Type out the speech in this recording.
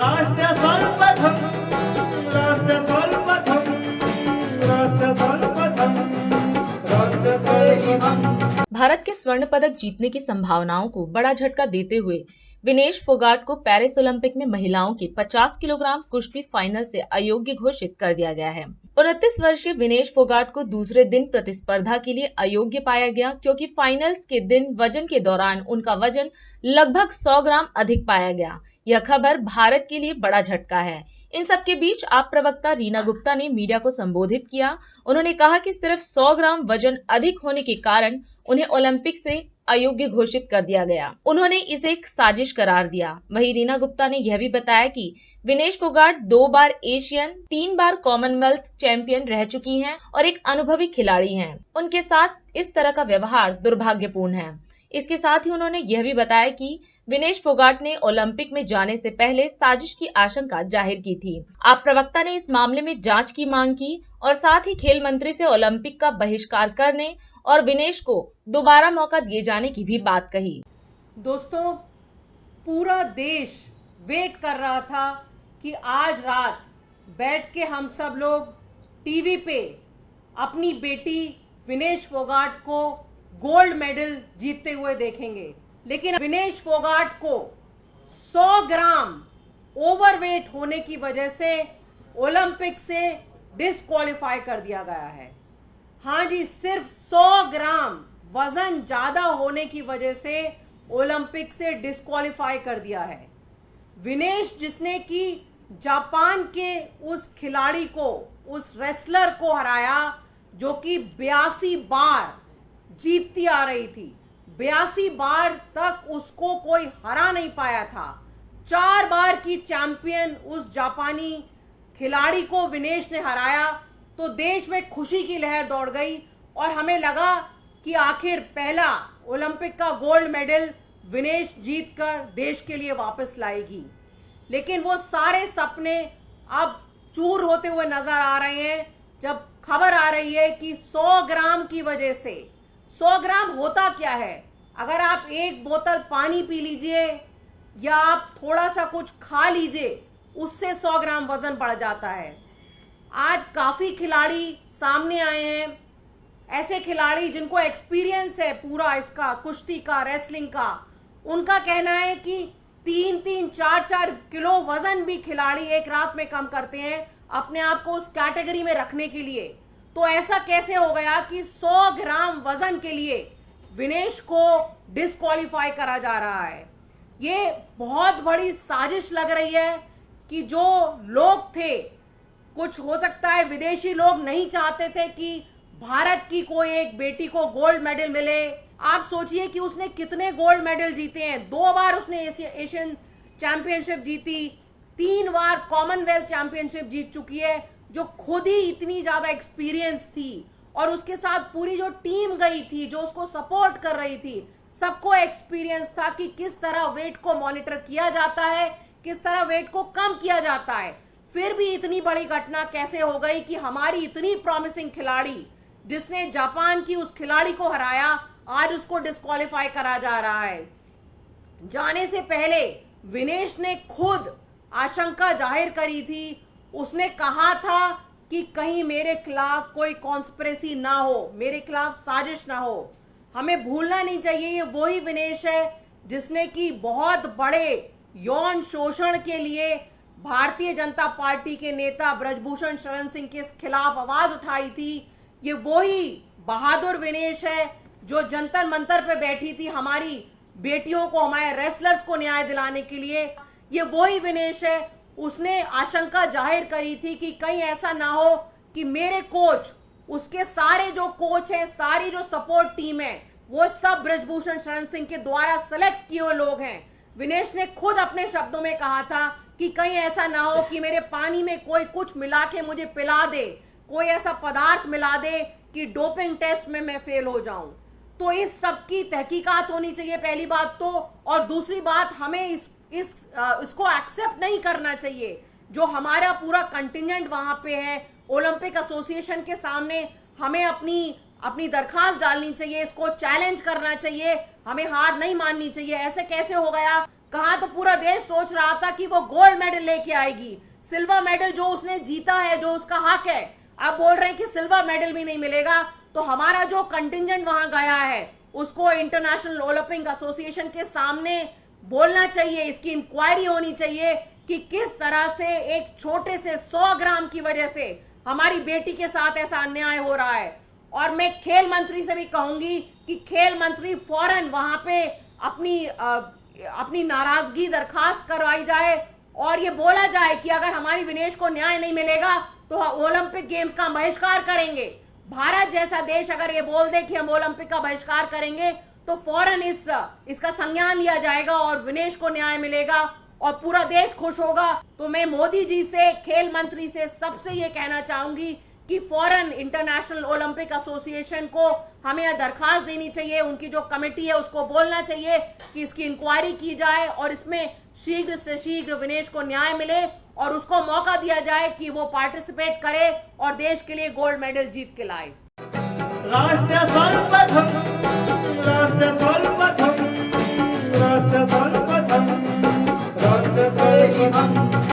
राष्ट्र सर्वप्रथम, राष्ट्र सर्वप्रथम, राष्ट्र सर्वप्रथम, राष्ट्र सर्वप्रथम। भारत के स्वर्ण पदक जीतने की संभावनाओं को बड़ा झटका देते हुए विनेश फोगाट को पेरिस ओलंपिक में महिलाओं के 50 किलोग्राम कुश्ती फाइनल से अयोग्य घोषित कर दिया गया है। 29 वर्षीय विनेश फोगाट को दूसरे दिन प्रतिस्पर्धा के लिए अयोग्य पाया गया, क्योंकि फाइनल्स के दिन वजन के दौरान उनका वजन लगभग 100 ग्राम अधिक पाया गया। यह खबर भारत के लिए बड़ा झटका है। इन सब के बीच आप प्रवक्ता रीना गुप्ता ने मीडिया को संबोधित किया। उन्होंने कहा कि सिर्फ 100 ग्राम वजन अधिक होने के कारण उन्हें ओलंपिक से अयोग्य घोषित कर दिया गया। उन्होंने इसे एक साजिश करार दिया। वहीं रीना गुप्ता ने यह भी बताया कि विनेश फोगाट 2 बार एशियन, 3 बार कॉमनवेल्थ चैंपियन रह चुकी हैं और एक अनुभवी खिलाड़ी हैं। उनके साथ इस तरह का व्यवहार दुर्भाग्यपूर्ण है। इसके साथ ही उन्होंने यह भी बताया कि विनेश फोगाट ने ओलंपिक में जाने से पहले साजिश की आशंका जाहिर की थी। आप प्रवक्ता ने इस मामले में जांच की मांग की और साथ ही खेल मंत्री से ओलंपिक का बहिष्कार करने और विनेश को दोबारा मौका दिए जाने की भी बात कही। दोस्तों, पूरा देश वेट कर रहा था कि आज रात बैठ के हम सब लोग टीवी पे अपनी बेटी विनेश फोगाट को गोल्ड मेडल जीतते हुए देखेंगे, लेकिन विनेश फोगाट को 100 ग्राम ओवरवेट होने की वजह से ओलंपिक से डिस्क्वालीफाई कर दिया गया है। हाँ जी, सिर्फ 100 ग्राम वजन ज्यादा होने की वजह से ओलंपिक से डिस्क्वालीफाई कर दिया है। विनेश, जिसने कि जापान के उस खिलाड़ी को, उस रेसलर को हराया जो कि 82 बार जीतती आ रही थी, 82 बार तक उसको कोई हरा नहीं पाया था। 4 बार की चैंपियन उस जापानी खिलाड़ी को विनेश ने हराया तो देश में खुशी की लहर दौड़ गई और हमें लगा कि आखिर पहला ओलंपिक का गोल्ड मेडल विनेश जीतकर देश के लिए वापस लाएगी। लेकिन वो सारे सपने अब चूर होते हुए नजर आ रहे हैं जब खबर आ रही है कि 100 ग्राम की वजह से, 100 ग्राम होता क्या है, अगर आप एक बोतल पानी पी लीजिए या आप थोड़ा सा कुछ खा लीजिए, उससे 100 ग्राम वजन बढ़ जाता है। आज काफी खिलाड़ी सामने आए हैं, ऐसे खिलाड़ी जिनको एक्सपीरियंस है पूरा इसका, कुश्ती का, रेसलिंग का। उनका कहना है कि 3-3, 4-4 किलो वजन भी खिलाड़ी एक रात में कम करते हैं अपने आप को उस कैटेगरी में रखने के लिए। तो ऐसा कैसे हो गया कि 100 ग्राम वजन के लिए विनेश को डिस्क्वालीफाई करा जा रहा है? ये बहुत बड़ी साजिश लग रही है कि जो लोग थे, कुछ हो सकता है विदेशी लोग नहीं चाहते थे कि भारत की कोई एक बेटी को गोल्ड मेडल मिले। आप सोचिए कि उसने कितने गोल्ड मेडल जीते हैं। 2 बार उसने एशियन चैंपियनशिप जीती, 3 बार कॉमनवेल्थ चैंपियनशिप जीत चुकी है, जो खुद ही इतनी ज्यादा एक्सपीरियंस थी और उसके साथ पूरी जो टीम गई थी, जो उसको सपोर्ट कर रही थी, सबको एक्सपीरियंस था कि किस तरह वेट को मॉनिटर किया जाता है, किस तरह वेट को कम किया जाता है। फिर भी इतनी बड़ी घटना कैसे हो गई कि हमारी इतनी प्रॉमिसिंग खिलाड़ी, जिसने जापान की उस खिलाड़ी को हराया, आज उसको डिस्क्वालीफाई करा जा रहा है। जाने से पहले विनेश ने खुद आशंका जाहिर करी थी। उसने कहा था कि कहीं मेरे खिलाफ कोई कॉन्स्पिरेसी ना हो, मेरे खिलाफ साजिश ना हो। हमें भूलना नहीं चाहिए, ये वही विनेश है जिसने कि बहुत बड़े यौन शोषण के लिए भारतीय जनता पार्टी के नेता ब्रजभूषण शरण सिंह के खिलाफ आवाज उठाई थी। ये वही बहादुर विनेश है जो जंतर मंतर पे बैठी थी हमारी बेटियों को, हमारे रेसलर्स को न्याय दिलाने के लिए। ये वही विनेश है, उसने आशंका जाहिर करी थी कि कहीं ऐसा ना हो कि मेरे कोच, उसके सारे जो कोच हैं, सारी जो सपोर्ट टीम है, वो सब ब्रजभूषण शरण सिंह के द्वारा सेलेक्ट किए हुए लोग हैं। विनेश ने खुद अपने शब्दों में कहा था कि कहीं ऐसा ना हो कि मेरे पानी में कोई कुछ मिला के मुझे पिला दे, कोई ऐसा पदार्थ मिला दे कि डोपिंग टेस्ट में मैं फेल हो जाऊं। तो इस सब की तहकीकात होनी चाहिए, पहली बात तो। और दूसरी बात, हमें इसको एक्सेप्ट नहीं करना चाहिए। जो हमारा पूरा कंटिजेंट वहां पे है, ओलंपिक एसोसिएशन के सामने हमें अपनी दरखास्त डालनी चाहिए, इसको चैलेंज करना चाहिए, हमें हार नहीं माननी चाहिए। ऐसे कैसे हो गया? कहां तो पूरा देश सोच रहा था कि वो गोल्ड मेडल लेके आएगी, सिल्वर मेडल जो उसने जीता है, जो उसका हक है, अब बोल रहे हैं कि सिल्वर मेडल भी नहीं मिलेगा। तो हमारा जो कंटिंजेंट वहां गया है उसको इंटरनेशनल ओलंपिक एसोसिएशन के सामने बोलना चाहिए, इसकी इंक्वायरी होनी चाहिए कि किस तरह से एक छोटे से 100 ग्राम की वजह से हमारी बेटी के साथ ऐसा अन्याय हो रहा है। और मैं खेल मंत्री से भी कहूंगी कि खेल मंत्री फौरन वहां पे अपनी नाराजगी दरखास्त करवाई जाए और ये बोला जाए कि अगर हमारी विनेश को न्याय नहीं मिलेगा तो ओलंपिक गेम्स का बहिष्कार करेंगे। भारत जैसा देश अगर ये बोल दे कि हम ओलंपिक का बहिष्कार करेंगे तो फौरन इसका संज्ञान लिया जाएगा और विनेश को न्याय मिलेगा और पूरा देश खुश होगा। तो मैं मोदी जी से, खेल मंत्री से सबसे ये कहना चाहूंगी कि फौरन इंटरनेशनल ओलंपिक एसोसिएशन को हमें यह दरखास्त देनी चाहिए, उनकी जो कमेटी है उसको बोलना चाहिए कि इसकी इंक्वायरी की जाए और इसमें शीघ्र से शीघ्र विनेश को न्याय मिले और उसको मौका दिया जाए कि वो पार्टिसिपेट करे और देश के लिए गोल्ड मेडल जीत के लाए। राष्ट्र